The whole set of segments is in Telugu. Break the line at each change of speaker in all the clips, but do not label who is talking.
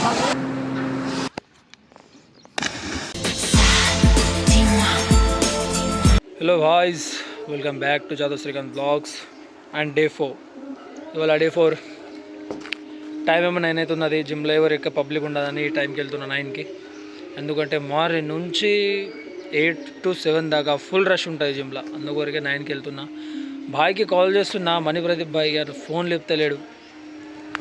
Hello boys, welcome back to Jadhav Srikanth vlogs and day 4. ఇవాళ డే 4 టైం ఏమో 9 అవుతున్నది. జిమ్లో ఎవరు ఎక్కువ పబ్లిక్ ఉండదని ఈ టైంకి వెళ్తున్నా 9కి. ఎందుకంటే మార్నింగ్ నుంచి 8 to 7 దాకా ఫుల్ రష్ ఉంటుంది జిమ్లో. అందుకొరకే 9కి వెళ్తున్నా. బాయ్కి కాల్ చేస్తున్నా, మణిప్రదీప్ బాయ్ గారు ఫోన్ లేపుతలేడు.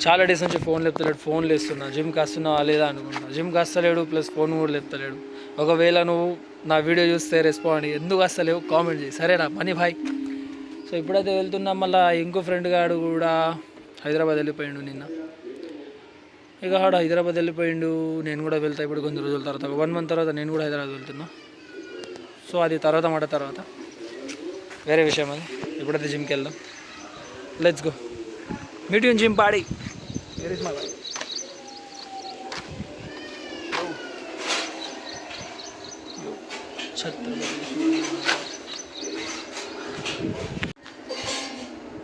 చాలా డేస్ నుంచి ఫోన్ లేపుతలేడు. ఫోన్ లేస్తున్నా, జిమ్కి వస్తున్నావా లేదా అనుకుంటా. జిమ్కి వస్తలేడు, ప్లస్ ఫోన్ కూడా లేపుతలేడు. ఒకవేళ నువ్వు నా వీడియో చూస్తే రెస్పాండ్, ఎందుకు వస్తలేవు కామెంట్ చేయి, సరేనా మనీ భాయ్. సో ఇప్పుడైతే వెళ్తున్నాం. మళ్ళీ ఇంకో ఫ్రెండ్ గాడు కూడా హైదరాబాద్ వెళ్ళిపోయిండు నిన్న. ఇక ఆడు హైదరాబాద్ వెళ్ళిపోయిండు, నేను కూడా వెళ్తా ఇప్పుడు కొన్ని రోజుల తర్వాత. 1 month తర్వాత నేను కూడా హైదరాబాద్ వెళ్తున్నా. సో అది తర్వాత వేరే విషయం అది. ఇప్పుడైతే జిమ్కి వెళ్దాం. Let's go. Meet you in gym పాడి. Where is my boy.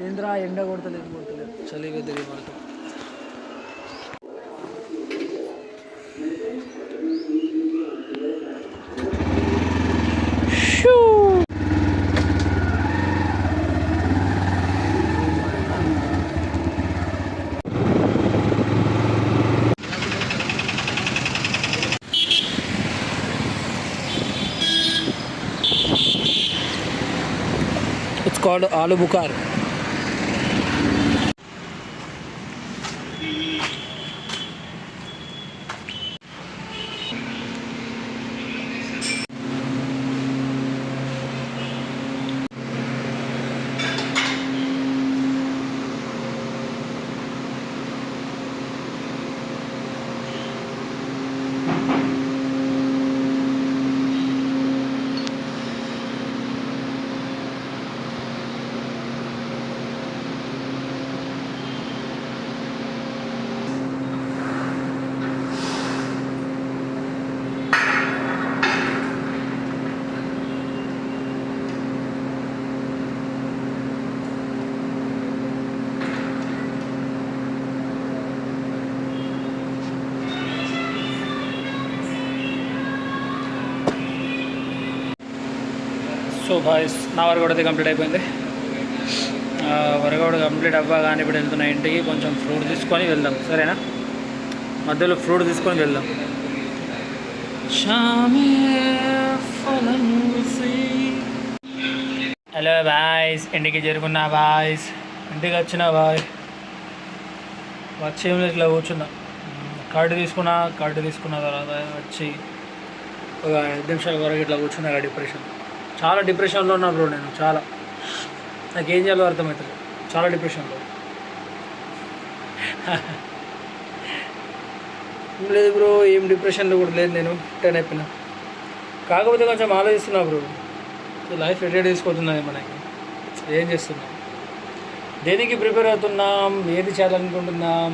ఏంద్రా ఎండ కొడతలేదు, చలిగా తిరిగి పడుతుంది. It's called Aloo Bukhar. So boys, నా వర్కౌట్ అయితే కంప్లీట్ అయిపోయింది. వర్కౌట్ కంప్లీట్ అవ్వగానే ఇప్పుడు వెళ్తున్నా ఇంటికి. కొంచెం ఫ్రూట్ తీసుకొని వెళ్దాం, సరేనా? మధ్యలో ఫ్రూట్ తీసుకొని వెళ్దాం. హలో బాయ్స్, ఇంటికి చేరుకున్నా బాయ్స్. ఇంటికి వచ్చిన బాయ్ వచ్చి ఇట్లా కూర్చున్నా. కార్డు తీసుకున్న తర్వాత వచ్చి ఒక 5 నిమిషాల వరకు ఇట్లా కూర్చున్నా. చాలా డిప్రెషన్లో ఉన్నా బ్రో నేను. నాకేం చేయాలో అర్థమవుతుంది. చాలా డిప్రెషన్లో. లేదు బ్రో, ఏం డిప్రెషన్లో కూడా లేదు నేను. 10 అయిపోయినా. కాకపోతే కొంచెం ఆలోచిస్తున్నా బ్రో. లైఫ్ ఎడిట్ తీసుకుంటున్నది మనకి. ఏం చేస్తున్నాం, దేనికి ప్రిపేర్ అవుతున్నాం, ఏది చేయాలనుకుంటున్నాం,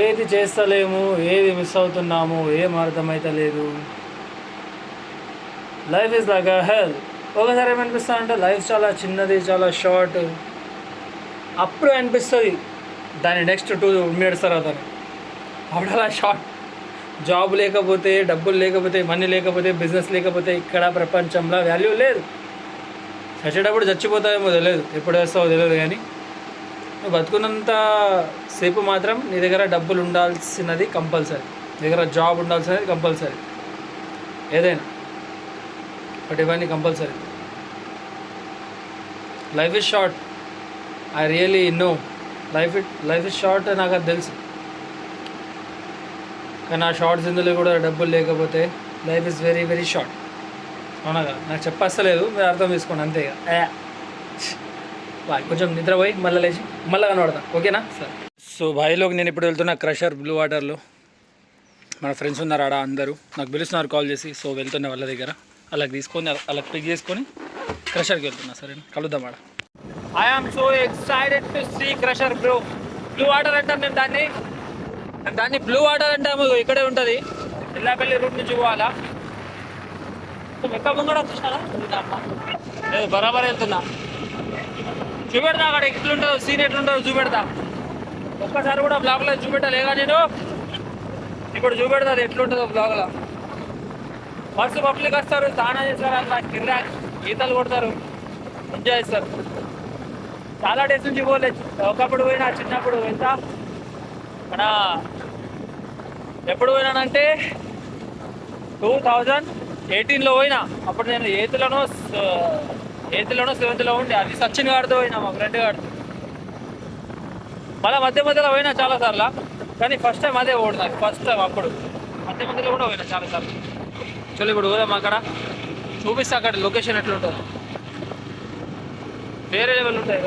ఏది చేస్తలేము, ఏది మిస్ అవుతున్నాము, ఏం అర్థమవుతలేదు. లైఫ్ ఈజ్ లైక్ అ హెల్. ఒకసారి ఏమనిపిస్తుంది అంటే లైఫ్ చాలా చిన్నది, చాలా షార్ట్. అప్పుడు అనిపిస్తుంది దాని నెక్స్ట్ 2 minutes తర్వాత. అప్పుడు అలా షార్ట్. జాబ్ లేకపోతే, డబ్బులు లేకపోతే, మనీ లేకపోతే, బిజినెస్ లేకపోతే ఇక్కడ ప్రపంచంలో వాల్యూ లేదు. చచ్చేటప్పుడు చచ్చిపోతావేమో తెలియదు, ఎప్పుడు వేస్తావో తెలియదు. కానీ నువ్వు బతుకున్నంత సేపు మాత్రం నీ దగ్గర డబ్బులు ఉండాల్సినది కంపల్సరీ, నీ దగ్గర జాబ్ ఉండాల్సినది కంపల్సరీ, ఏదైనా. బట్ ఇవన్నీ compulsory. Life is short. I really know life is short. నాకు అది తెలుసు. కానీ ఆ షార్ట్స్ ఇందులో కూడా డబ్బులు లేకపోతే life is very very short. అవునా కదా? నాకు చెప్పస్తలేదు, మీరు అర్థం చేసుకోండి అంతే. బాయ్. కొంచెం నిద్రపోయి మళ్ళీ లేచి మళ్ళీ కనబడతాం, ఓకేనా? సరే. సో బాయ్లోకి నేను ఇప్పుడు వెళ్తున్నా క్రషర్ బ్లూ వాటర్లో. మన ఫ్రెండ్స్ ఉన్నారు ఆడ, అందరూ నాకు పిలుస్తున్నారు కాల్ చేసి. సో వెళ్తున్నా వాళ్ళ దగ్గర. అలా తీసుకొని అలా పిక్ చేసుకొని క్రషర్కి వెళ్తున్నా. సరే, కలుద్దాం ఆడ. I am so excited to see crusher bro. Blue water అంటాం మేము దాన్ని బ్లూ వాటర్ అంటాము. ఇక్కడే ఉంటుంది, ఎల్లాపల్లి రూట్ నుంచి పోవాలా. ఎక్కడ ముంగడ చూసారా? లేదు, బరాబర్ వెళ్తున్నా. చూపెడతా అక్కడ ఎట్లుంటుందో, సీన్ ఎట్లుంటుందో చూపెడతా. ఒక్కసారి కూడా బ్లాగ్లో చూపెట్టలేగా నేను. ఇప్పుడు చూపెడతా అది ఎట్లుంటుందో బ్లాగ్లో. మస్తు పబ్లిక్ వస్తారు, స్నానం చేస్తారు, అట్లా కిర్రాక్ ఈతలు కొడతారు, ఎంజాయ్ చేస్తారు. చాలా డేస్ నుంచి పోలేదు. ఒకప్పుడు పోయినా చిన్నప్పుడు ఎంత మన ఎప్పుడు పోయినానంటే 2018లో పోయినా. అప్పుడు నేను ఎయిత్లోనో 7థ్లో ఉండే. అది సచిన్ గారితో పోయినా, మా ఫ్రెండ్ గారితో. మళ్ళీ మధ్యలో పోయినా చాలాసార్లు, కానీ ఫస్ట్ టైం అదే ఓడినాను. ఫస్ట్ టైం అప్పుడు మధ్యలో కూడా పోయినా చాలాసార్లు. చలో ఇప్పుడు పోదాం, అక్కడ చూపిస్తా అక్కడ లొకేషన్ ఎట్లుంటుంది. వేరే లెవెల్ ఉంటాయి.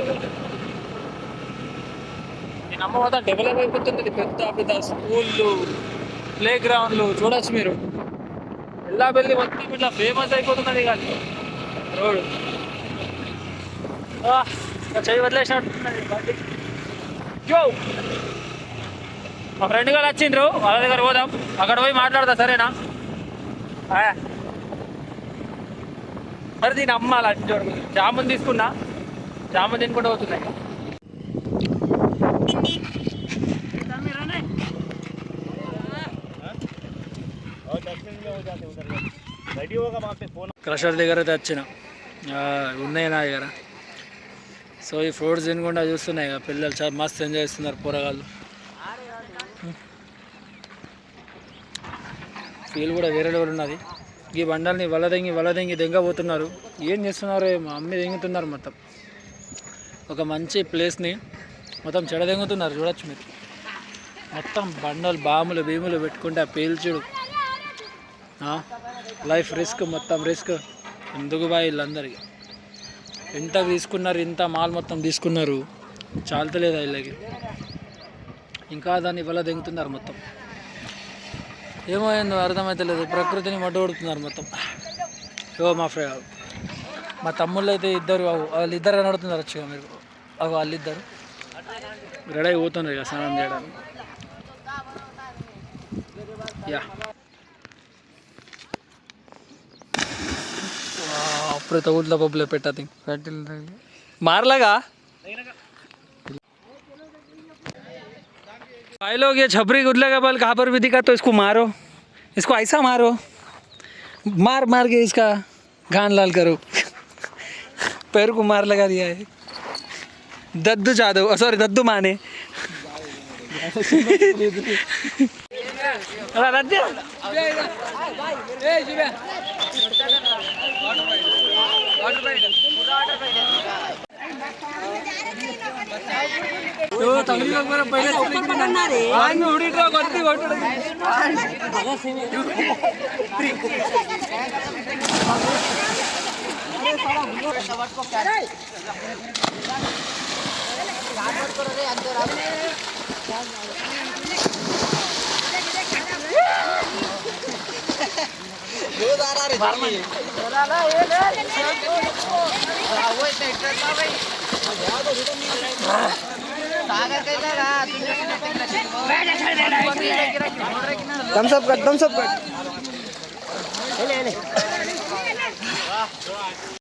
నేను అమ్మ మొత్తం డెవలప్ అయిపోతుంది. పెద్ద పెద్ద స్కూళ్ళు, ప్లే గ్రౌండ్లు చూడొచ్చు మీరు. ఎల్లాబెల్లి మొత్తం ఇట్లా ఫేమస్ అయిపోతున్నది కానీ రోడ్. చెయ్యి వదిలేసినట్టున్నది బండి. జో మా ఫ్రెండ్ గారు వచ్చిండ్రు, వాళ్ళ దగ్గర పోదాం. అక్కడ పోయి మాట్లాడతా, సరేనా? మరి దీన్ని అమ్మాలి. చూడు, జామున్ తీసుకున్నా, జామున్ తినుకుంటూ పోతున్నాయి. క్రషర్ దగ్గర అయితే వచ్చిన, ఉన్నాయి నా దగ్గర. సో ఈ ఫ్రూట్స్ తినకుండా చూస్తున్నాయి కదా పిల్లలు, చాలా మస్తు ఎంజాయ్ చేస్తున్నారు పోరగాళ్ళు. ఫీల్ కూడా వేరే లెవెల్ ఉన్నది. ఈ బండల్ని వలదెంగి దెంగబోతున్నారు. ఏం చేస్తున్నారు? మా అమ్మ దెంగుతున్నారు. మొత్తం ఒక మంచి ప్లేస్ని మొత్తం చెడదెంగుతున్నారు. చూడొచ్చు మీరు. మొత్తం బండలు భీములు పెట్టుకుంటే ఆ పేల్చుడు. లైఫ్ రిస్క్, మొత్తం రిస్క్. ఎందుకు బాయ్ వీళ్ళందరికీ ఎంత తీసుకున్నారు, ఇంత మాల్ మొత్తం తీసుకున్నారు, చాలతలేదు వీళ్ళకి. ఇంకా దాన్ని వల్ల దెంగుతున్నారు మొత్తం. ఏమో ఏందో అర్థమవుతలేదు. ప్రకృతిని మడ్డగొడుతున్నారు మొత్తం. మా తమ్ముళ్ళు అయితే ఇద్దరు, వాళ్ళిద్దరు కనడుతున్నారు. వచ్చి మీరు వాళ్ళిద్దరు రెడీ అయిపోతున్నారు ఇక స్నానం చేయడానికి. యా अरे तो उधला बबले पेटा थी मार लगा भाई लोग। ये छपरी गुदले का बल कहाँ पर भी दिखा तो इसको मारो, इसको ऐसा मारो, मार के इसका गान लाल करो। पैर को मार लगा दिया है दद्दू जादव, सॉरी दद्दू माने। थम्स अप कर